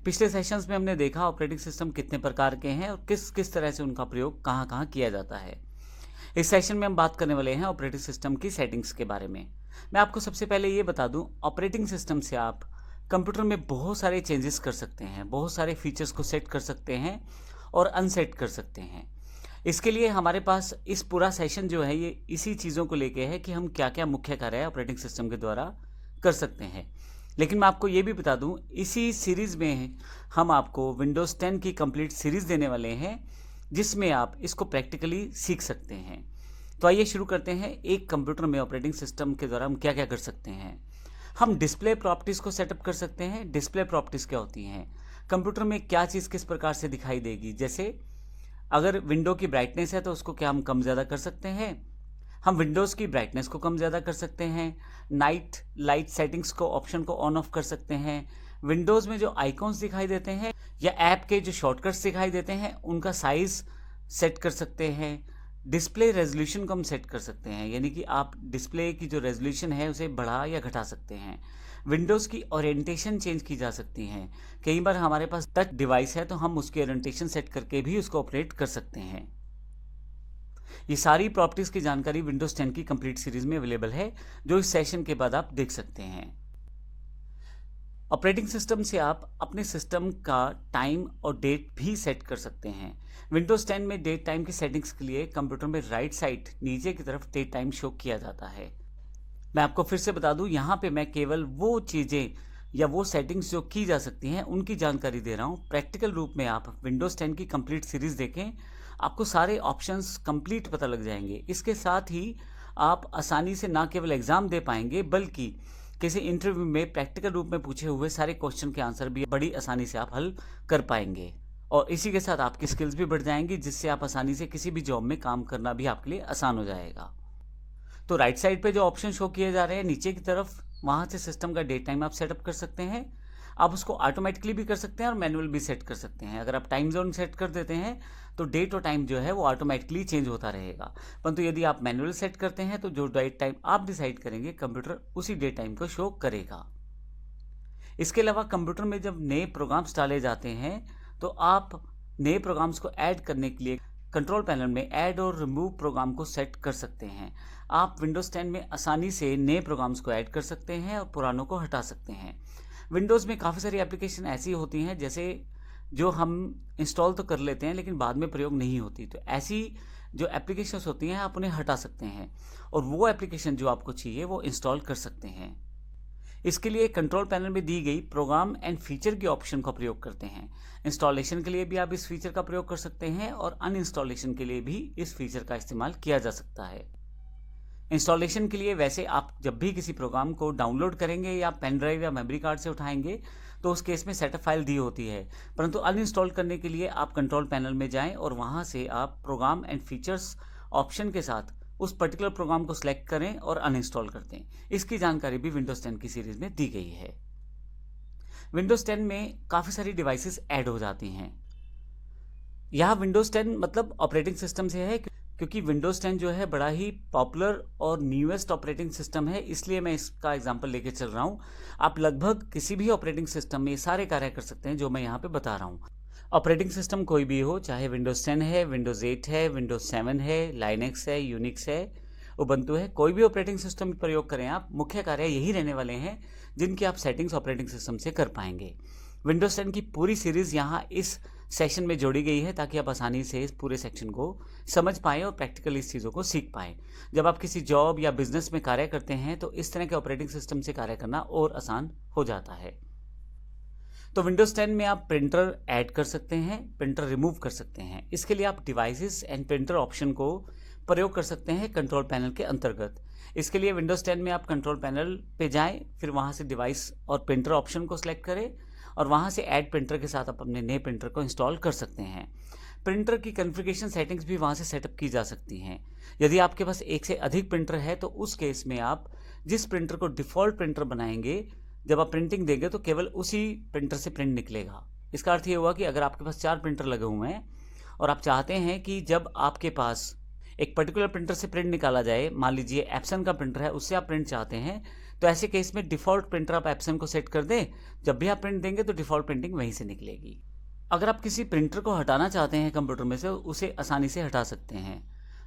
पिछले सेशंस में हमने देखा ऑपरेटिंग सिस्टम कितने प्रकार के हैं और किस किस तरह से उनका प्रयोग कहाँ कहाँ किया जाता है। इस सेशन में हम बात करने वाले हैं ऑपरेटिंग सिस्टम की सेटिंग्स के बारे में। मैं आपको सबसे पहले ये बता दूं, ऑपरेटिंग सिस्टम से आप कंप्यूटर में बहुत सारे चेंजेस कर सकते हैं, बहुत सारे फीचर्स को सेट कर सकते हैं और अनसेट कर सकते हैं। इसके लिए हमारे पास इस पूरा सेशन जो है ये इसी चीज़ों को लेके है कि हम क्या क्या मुख्य कार्य ऑपरेटिंग सिस्टम के द्वारा कर सकते हैं। लेकिन मैं आपको ये भी बता दूं, इसी सीरीज़ में हम आपको विंडोज़ 10 की कंप्लीट सीरीज़ देने वाले हैं, जिसमें आप इसको प्रैक्टिकली सीख सकते हैं। तो आइए शुरू करते हैं। एक कंप्यूटर में ऑपरेटिंग सिस्टम के द्वारा हम क्या क्या कर सकते हैं। हम डिस्प्ले प्रॉपर्टीज़ को सेटअप कर सकते हैं। डिस्प्ले प्रॉपर्टीज़ क्या होती हैं? कंप्यूटर में क्या चीज़ किस प्रकार से दिखाई देगी। जैसे अगर विंडो की ब्राइटनेस है तो उसको क्या हम कम ज़्यादा कर सकते हैं। हम विंडोज़ की ब्राइटनेस को कम ज़्यादा कर सकते हैं। नाइट लाइट सेटिंग्स को ऑप्शन को ऑन ऑफ कर सकते हैं। विंडोज़ में जो आइकॉन्स दिखाई देते हैं या ऐप के जो शॉर्टकट्स दिखाई देते हैं उनका साइज़ सेट कर सकते हैं। डिस्प्ले रेजोल्यूशन को हम सेट कर सकते हैं, यानी कि आप डिस्प्ले की जो रेजोल्यूशन है उसे बढ़ा या घटा सकते हैं। विंडोज़ की ओरिएंटेशन चेंज की जा सकती है। कई बार हमारे पास टच डिवाइस है तो हम उसकी ओरिएंटेशन सेट करके भी उसको ऑपरेट कर सकते हैं। ये सारी प्रॉपर्टीज़ की जानकारी विंडोज़ 10 की कंप्लीट सीरीज़ में अवेलेबल है, जो इस सेशन के बाद आप देख सकते हैं। ऑपरेटिंग सिस्टम से आप अपने सिस्टम का टाइम और डेट भी सेट कर सकते हैं। विंडोज़ 10 में डेट टाइम की सेटिंग्स के लिए कंप्यूटर में राइट साइड नीचे की तरफ डेट टाइम शो किया जाता है। मैं आपको फिर से बता दूं, यहाँ पे मैं केवल वो चीज़ें या वो सेटिंग्स जो की जा सकती हैं उनकी जानकारी दे रहा हूँ। प्रैक्टिकल रूप में आप विंडोज़ 10 की कंप्लीट सीरीज़ देखें, आपको सारे ऑप्शंस कंप्लीट पता लग जाएंगे। इसके साथ ही आप आसानी से ना केवल एग्ज़ाम दे पाएंगे बल्कि किसी इंटरव्यू में प्रैक्टिकल रूप में पूछे हुए सारे क्वेश्चन के आंसर भी बड़ी आसानी से आप हल कर पाएंगे। और इसी के साथ आपकी स्किल्स भी बढ़ जाएंगी, जिससे आप आसानी से किसी भी जॉब में काम करना भी आपके लिए आसान हो जाएगा। तो राइट साइड पे जो ऑप्शन शो किए जा रहे हैं नीचे की तरफ, वहाँ से सिस्टम का डेट टाइम आप सेटअप कर सकते हैं। आप उसको ऑटोमेटिकली भी कर सकते हैं और मैनुअल भी सेट कर सकते हैं। अगर आप टाइम जोन सेट कर देते हैं तो डेट और टाइम जो है वो ऑटोमेटिकली चेंज होता रहेगा, परंतु यदि आप मैनुअल सेट करते हैं तो जो डेट टाइम आप डिसाइड करेंगे कंप्यूटर उसी डेट टाइम को शो करेगा। इसके अलावा कंप्यूटर में जब नए प्रोग्राम्स डाले जाते हैं तो आप नए प्रोग्राम्स को ऐड करने के लिए कंट्रोल पैनल में ऐड और रिमूव प्रोग्राम को सेट कर सकते हैं। आप विंडोज़ 10 में आसानी से नए प्रोग्राम्स को ऐड कर सकते हैं और पुरानों को हटा सकते हैं। विंडोज़ में काफ़ी सारी एप्लीकेशन ऐसी होती हैं जैसे जो हम इंस्टॉल तो कर लेते हैं लेकिन बाद में प्रयोग नहीं होती, तो ऐसी जो एप्लीकेशंस होती हैं आप उन्हें हटा सकते हैं और वो एप्लीकेशन जो आपको चाहिए वो इंस्टॉल कर सकते हैं। इसके लिए कंट्रोल पैनल में दी गई प्रोग्राम एंड फीचर के ऑप्शन का प्रयोग करते हैं। इंस्टॉलेशन के लिए भी आप इस फीचर का प्रयोग कर सकते हैं और अनइंस्टॉलेशन के लिए भी इस फीचर का इस्तेमाल किया जा सकता है। इंस्टॉलेशन के लिए वैसे आप जब भी किसी प्रोग्राम को डाउनलोड करेंगे या पेन ड्राइव या मेमोरी कार्ड से उठाएंगे तो उस केस में सेटअप फाइल दी होती है, परंतु अनइंस्टॉल करने के लिए आप कंट्रोल पैनल में जाएं और वहां से आप प्रोग्राम एंड फीचर्स ऑप्शन के साथ उस पर्टिकुलर प्रोग्राम को सिलेक्ट करें और अनइंस्टॉल कर दें। इसकी जानकारी भी विंडोज़ 10 की सीरीज़ में दी गई है। विंडोज़ 10 में काफ़ी सारी डिवाइसेस ऐड हो जाती हैं। यहाँ विंडोज़ 10 मतलब ऑपरेटिंग सिस्टम से है, क्योंकि विंडोज़ 10 जो है बड़ा ही पॉपुलर और न्यूएस्ट ऑपरेटिंग सिस्टम है, इसलिए मैं इसका एग्जांपल लेके चल रहा हूँ। आप लगभग किसी भी ऑपरेटिंग सिस्टम में ये सारे कार्य कर सकते हैं जो मैं यहाँ पे बता रहा हूँ। ऑपरेटिंग सिस्टम कोई भी हो, चाहे विंडोज़ 10 है, विंडोज़ 8 है, विंडोज़ 7 है, लाइनक्स है, यूनिक्स है, उबंटू है, कोई भी ऑपरेटिंग सिस्टम प्रयोग करें आप, मुख्य कार्य यही रहने वाले हैं जिनकी आप सेटिंग्स ऑपरेटिंग सिस्टम से कर पाएंगे। विंडोज़ 10 की पूरी सीरीज़ यहाँ इस सेशन में जोड़ी गई है ताकि आप आसानी से इस पूरे सेक्शन को समझ पाएँ और प्रैक्टिकली इस चीज़ों को सीख पाएँ। जब आप किसी जॉब या बिजनेस में कार्य करते हैं तो इस तरह के ऑपरेटिंग सिस्टम से कार्य करना और आसान हो जाता है। तो विंडोज़ 10 में आप प्रिंटर ऐड कर सकते हैं, प्रिंटर रिमूव कर सकते हैं। इसके लिए आप डिवाइसेस एंड प्रिंटर ऑप्शन को प्रयोग कर सकते हैं कंट्रोल पैनल के अंतर्गत। इसके लिए विंडोज़ 10 में आप कंट्रोल पैनल पे जाएं, फिर वहां से डिवाइस और प्रिंटर ऑप्शन को सिलेक्ट करें और वहां से ऐड प्रिंटर के साथ आप अपने नए प्रिंटर को इंस्टॉल कर सकते हैं। प्रिंटर की कॉन्फ़िगरेशन सेटिंग्स भी वहां से सेटअप की जा सकती हैं। यदि आपके पास एक से अधिक प्रिंटर है तो उस केस में आप जिस प्रिंटर को डिफ़ॉल्ट प्रिंटर बनाएंगे, जब आप प्रिंटिंग देंगे तो केवल उसी प्रिंटर से प्रिंट निकलेगा। इसका अर्थ ये हुआ कि अगर आपके पास 4 प्रिंटर लगे हुए हैं और आप चाहते हैं कि जब आपके पास एक पर्टिकुलर प्रिंटर से प्रिंट निकाला जाए, मान लीजिए एप्सन का प्रिंटर है, उससे आप प्रिंट चाहते हैं, तो ऐसे केस में डिफ़ॉल्ट प्रिंटर आप एप्सन को सेट कर दें, जब भी आप प्रिंट देंगे तो डिफ़ॉल्ट प्रिंटिंग वहीं से निकलेगी। अगर आप किसी प्रिंटर को हटाना चाहते हैं कंप्यूटर में से, उसे आसानी से हटा सकते हैं।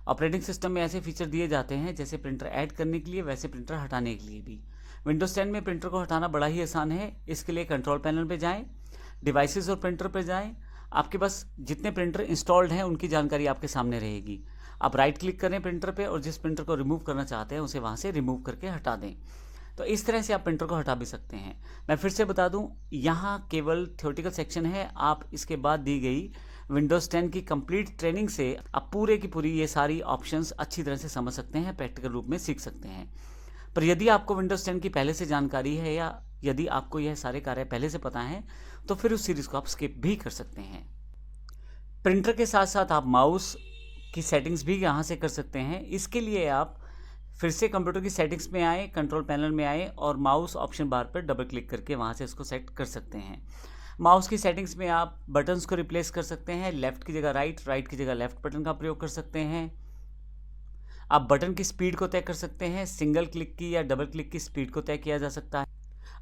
ऑपरेटिंग सिस्टम में ऐसे फीचर दिए जाते हैं जैसे प्रिंटर ऐड करने के लिए, वैसे प्रिंटर हटाने के लिए भी। विंडोज़ 10 में प्रिंटर को हटाना बड़ा ही आसान है। इसके लिए कंट्रोल पैनल पे जाएं, डिवाइसेस और प्रिंटर पे जाएं। आपके पास जितने प्रिंटर इंस्टॉल्ड हैं उनकी जानकारी आपके सामने रहेगी। आप राइट क्लिक करें प्रिंटर पे और जिस प्रिंटर को रिमूव करना चाहते हैं उसे वहाँ से रिमूव करके हटा दें। तो इस तरह से आप प्रिंटर को हटा भी सकते हैं। मैं फिर से बता दूं, यहाँ केवल थ्योरेटिकल सेक्शन है। आप इसके बाद दी गई विंडोज़ 10 की कंप्लीट ट्रेनिंग से आप पूरे की पूरी ये सारी ऑप्शंस अच्छी तरह से समझ सकते हैं, प्रैक्टिकल रूप में सीख सकते हैं। पर यदि आपको विंडोज़ 10 की पहले से जानकारी है या यदि आपको यह सारे कार्य पहले से पता हैं, तो फिर उस सीरीज़ को आप स्किप भी कर सकते हैं। प्रिंटर के साथ साथ आप माउस की सेटिंग्स भी यहाँ से कर सकते हैं। इसके लिए आप फिर से कंप्यूटर की सेटिंग्स में आए, कंट्रोल पैनल में आए और माउस ऑप्शन बार पर डबल क्लिक करके वहाँ से इसको सेट कर सकते हैं। माउस की सेटिंग्स में आप बटन्स को रिप्लेस कर सकते हैं। लेफ़्ट की जगह राइट, राइट की जगह लेफ़्ट बटन का प्रयोग कर सकते हैं। आप बटन की स्पीड को तय कर सकते हैं। सिंगल क्लिक की या डबल क्लिक की स्पीड को तय किया जा सकता है।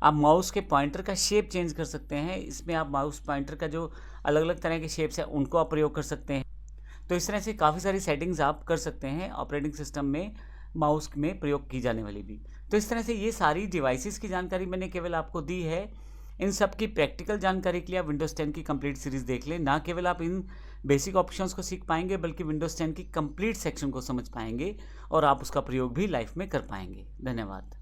आप माउस के पॉइंटर का शेप चेंज कर सकते हैं। इसमें आप माउस पॉइंटर का जो अलग अलग तरह के शेप्स हैं उनको आप प्रयोग कर सकते हैं। तो इस तरह से काफ़ी सारी सेटिंग्स आप कर सकते हैं ऑपरेटिंग सिस्टम में माउस में प्रयोग की जाने वाली भी। तो इस तरह से ये सारी डिवाइसेस की जानकारी मैंने केवल आपको दी है। इन सब की प्रैक्टिकल जानकारी के लिए आप विंडोज़ 10 की कंप्लीट सीरीज़ देख लें। ना केवल आप इन बेसिक ऑप्शंस को सीख पाएंगे बल्कि विंडोज़ 10 की कंप्लीट सेक्शन को समझ पाएंगे और आप उसका प्रयोग भी लाइफ में कर पाएंगे। धन्यवाद।